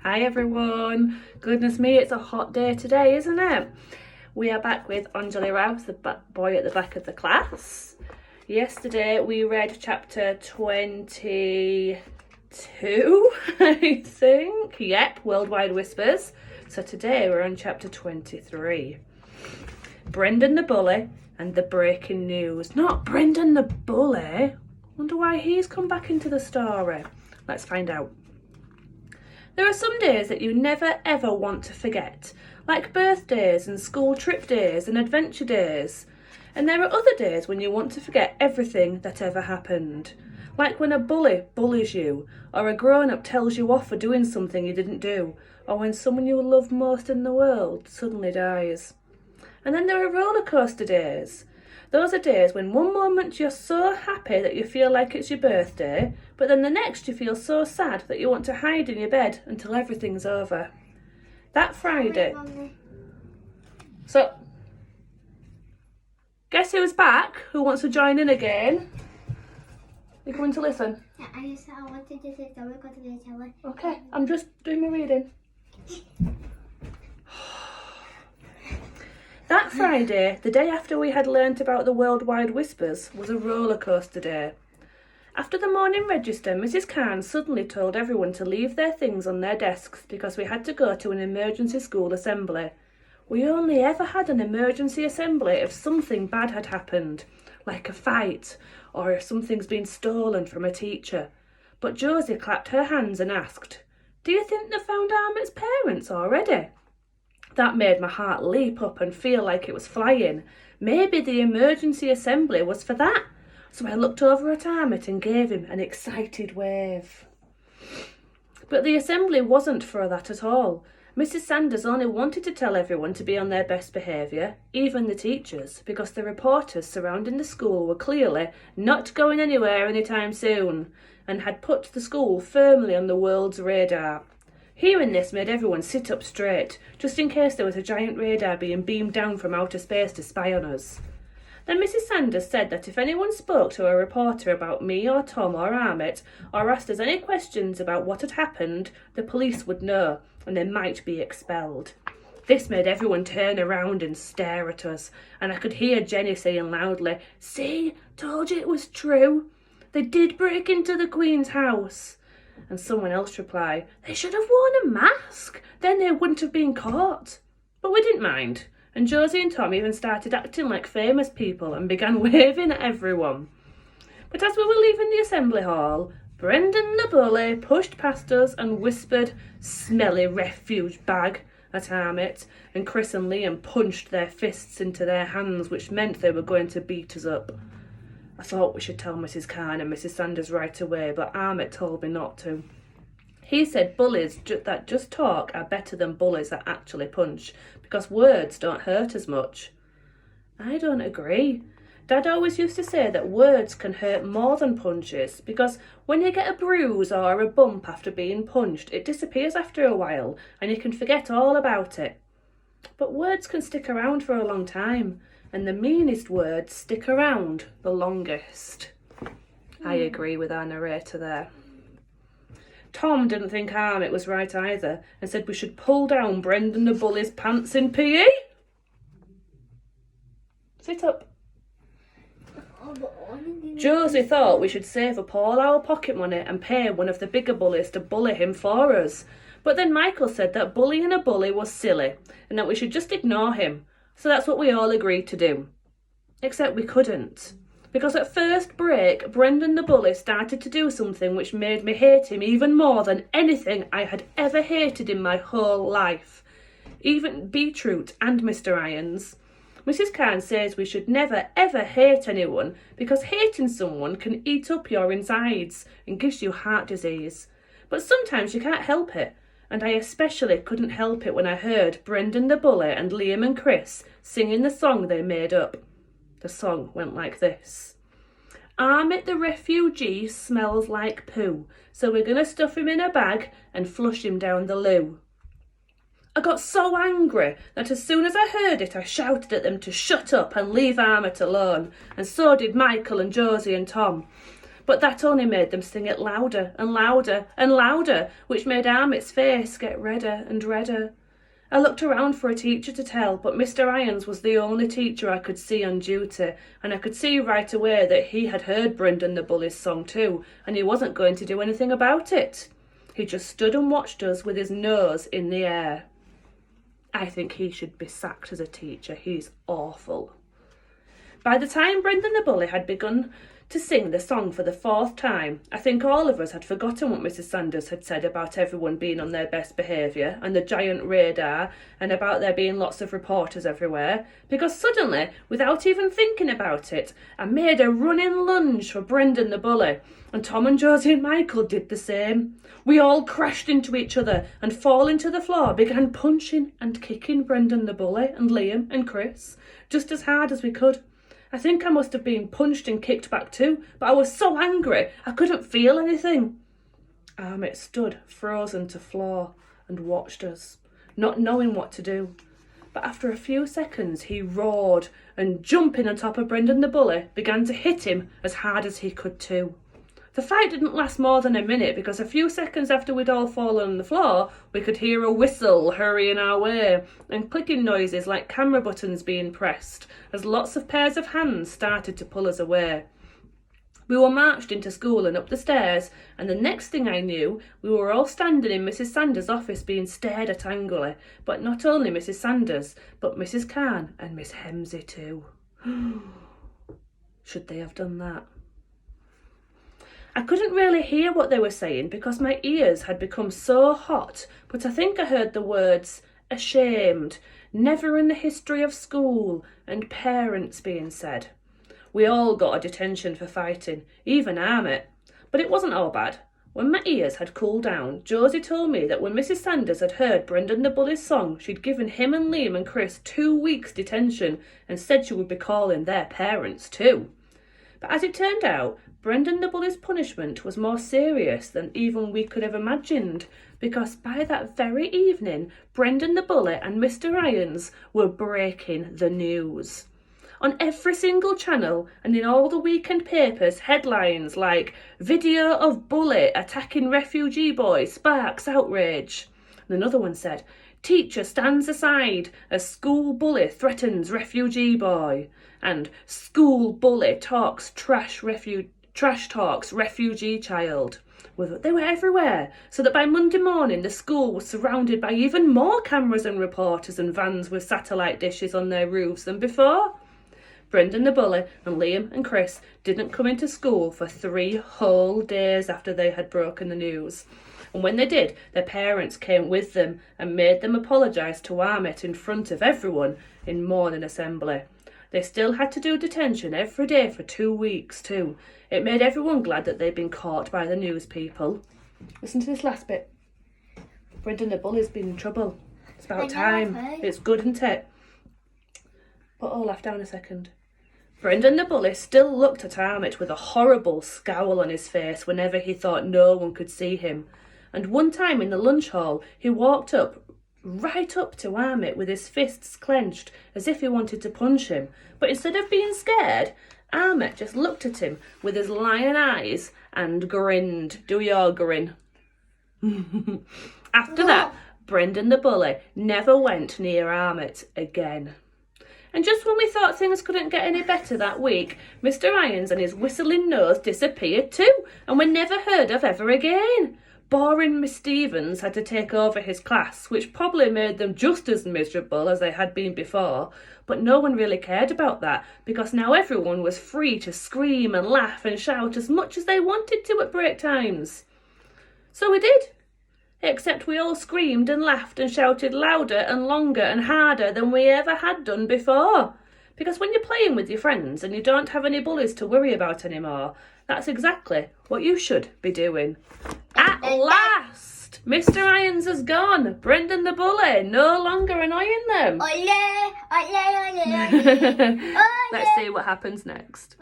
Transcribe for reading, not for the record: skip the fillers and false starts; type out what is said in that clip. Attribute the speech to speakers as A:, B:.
A: Hi everyone. Goodness me, it's a hot day today, isn't it? We are back with Anjali Rouse, the boy at the back of the class. Yesterday we read chapter 22, I think. Yep, Worldwide Whispers. So today we're on chapter 23. Brendan the Bully and the breaking news. Not Brendan the Bully. Wonder why he's come back into the story. Let's find out. There are some days that you never ever want to forget, like birthdays and school trip days and adventure days. And there are other days when you want to forget everything that ever happened. Like when a bully bullies you, or a grown-up tells you off for doing something you didn't do, or when someone you love most in the world suddenly dies. And then there are roller coaster days. Those are days when one moment you're so happy that you feel like it's your birthday, but then the next you feel so sad that you want to hide in your bed until everything's over. That Friday. So, guess who's back? Who wants to join in again? You going to listen?
B: Yeah, I wanted to say something because they tell me.
A: Okay, I'm just doing my reading. That Friday, the day after we had learnt about the Worldwide Whispers, was a roller coaster day. After the morning register, Mrs. Khan suddenly told everyone to leave their things on their desks because we had to go to an emergency school assembly. We only ever had an emergency assembly if something bad had happened, like a fight, or if something's been stolen from a teacher. But Josie clapped her hands and asked, "Do you think they've found Amit's parents already?" That made my heart leap up and feel like it was flying. Maybe the emergency assembly was for that. So I looked over at Amit and gave him an excited wave. But the assembly wasn't for that at all. Mrs. Sanders only wanted to tell everyone to be on their best behaviour, even the teachers, because the reporters surrounding the school were clearly not going anywhere anytime soon, and had put the school firmly on the world's radar. Hearing this made everyone sit up straight, just in case there was a giant radar being beamed down from outer space to spy on us. Then Mrs. Sanders said that if anyone spoke to a reporter about me or Tom or Amit, or asked us any questions about what had happened, the police would know, and they might be expelled. This made everyone turn around and stare at us, and I could hear Jenny saying loudly, "See, told you it was true. They did break into the Queen's house." And someone else replied, "They should have worn a mask, then they wouldn't have been caught." But we didn't mind, and Josie and Tom even started acting like famous people and began waving at everyone. But as we were leaving the assembly hall, Brendan the Bully pushed past us and whispered, "Smelly refuge bag," at Amit, and Chris and Liam punched their fists into their hands, which meant they were going to beat us up. I thought we should tell Mrs. Khan and Mrs. Sanders right away, but Amit told me not to. He said bullies that just talk are better than bullies that actually punch, because words don't hurt as much. I don't agree. Dad always used to say that words can hurt more than punches, because when you get a bruise or a bump after being punched, it disappears after a while, and you can forget all about it. But words can stick around for a long time, and the meanest words stick around the longest. I agree with our narrator there. Tom didn't think Amit was right either, and said we should pull down Brendan the Bully's pants in PE. Sit up. Josie thought we should save up all our pocket money and pay one of the bigger bullies to bully him for us. But then Michael said that bullying a bully was silly, and that we should just ignore him. So that's what we all agreed to do. Except we couldn't. Because at first break, Brendan the Bully started to do something which made me hate him even more than anything I had ever hated in my whole life. Even Beetroot and Mr. Irons. Mrs. Khan says we should never ever hate anyone because hating someone can eat up your insides and gives you heart disease. But sometimes you can't help it. And I especially couldn't help it when I heard Brendan the Bully and Liam and Chris singing the song they made up. The song went like this. "Amit the refugee smells like poo, so we're gonna stuff him in a bag and flush him down the loo." I got so angry that as soon as I heard it, I shouted at them to shut up and leave Amit alone, and so did Michael and Josie and Tom. But that only made them sing it louder and louder and louder, which made Amit's face get redder and redder. I looked around for a teacher to tell, but Mr. Irons was the only teacher I could see on duty, and I could see right away that he had heard Brendan the Bully's song too, and he wasn't going to do anything about it. He just stood and watched us with his nose in the air. I think he should be sacked as a teacher. He's awful. By the time Brendan the Bully had begun to sing the song for the 4th time, I think all of us had forgotten what Mrs. Sanders had said about everyone being on their best behaviour and the giant radar and about there being lots of reporters everywhere, because suddenly, without even thinking about it, I made a running lunge for Brendan the Bully, and Tom and Josie and Michael did the same. We all crashed into each other and, falling to the floor, began punching and kicking Brendan the Bully and Liam and Chris just as hard as we could. I think I must have been punched and kicked back too, but I was so angry I couldn't feel anything. Amit stood frozen to floor and watched us, not knowing what to do. But after a few seconds he roared and, jumping on top of Brendan the Bully, began to hit him as hard as he could too. The fight didn't last more than a minute, because a few seconds after we'd all fallen on the floor, we could hear a whistle hurrying our way and clicking noises like camera buttons being pressed as lots of pairs of hands started to pull us away. We were marched into school and up the stairs, and the next thing I knew, we were all standing in Mrs. Sanders' office being stared at angrily, but not only Mrs. Sanders, but Mrs. Khan and Miss Hemsey too. Should they have done that? I couldn't really hear what they were saying because my ears had become so hot, but I think I heard the words ashamed, never in the history of school, and parents being said. We all got a detention for fighting, even Amit. But it wasn't all bad. When my ears had cooled down, Josie told me that when Mrs. Sanders had heard Brendan the Bully's song, she'd given him and Liam and Chris 2 weeks detention and said she would be calling their parents too. But as it turned out, Brendan the Bully's punishment was more serious than even we could have imagined, because by that very evening, Brendan the Bully and Mr. Irons were breaking the news. On every single channel and in all the weekend papers, headlines like "Video of Bully attacking refugee boy sparks outrage." And another one said, "Teacher stands aside as school bully threatens refugee boy." And "School bully talks trash talks refugee child." Well, they were everywhere, so that by Monday morning the school was surrounded by even more cameras and reporters and vans with satellite dishes on their roofs than before. Brendan the Bully and Liam and Chris didn't come into school for 3 whole days after they had broken the news. And when they did, their parents came with them and made them apologise to Amit in front of everyone in morning assembly. They still had to do detention every day for 2 weeks too. It made everyone glad that they'd been caught by the news people. Listen to this last bit. Brendan the Bully's been in trouble. It's about time. It's good, isn't it? Put all laugh down a second. Brendan the Bully still looked at Amit with a horrible scowl on his face whenever he thought no one could see him. And one time in the lunch hall, he walked right up to Amit with his fists clenched as if he wanted to punch him. But instead of being scared, Amit just looked at him with his lion eyes and grinned. Do your grin. After that, Brendan the Bully never went near Amit again. And just when we thought things couldn't get any better that week, Mr. Irons and his whistling nose disappeared too and were never heard of ever again. Boring Miss Stevens had to take over his class, which probably made them just as miserable as they had been before, but no one really cared about that because now everyone was free to scream and laugh and shout as much as they wanted to at break times. So we did, except we all screamed and laughed and shouted louder and longer and harder than we ever had done before. Because when you're playing with your friends and you don't have any bullies to worry about anymore, that's exactly what you should be doing. At last, Mr. Irons has gone. Brendan the Bully no longer annoying them.
B: Ole, ole, ole, ole.
A: Let's see what happens next.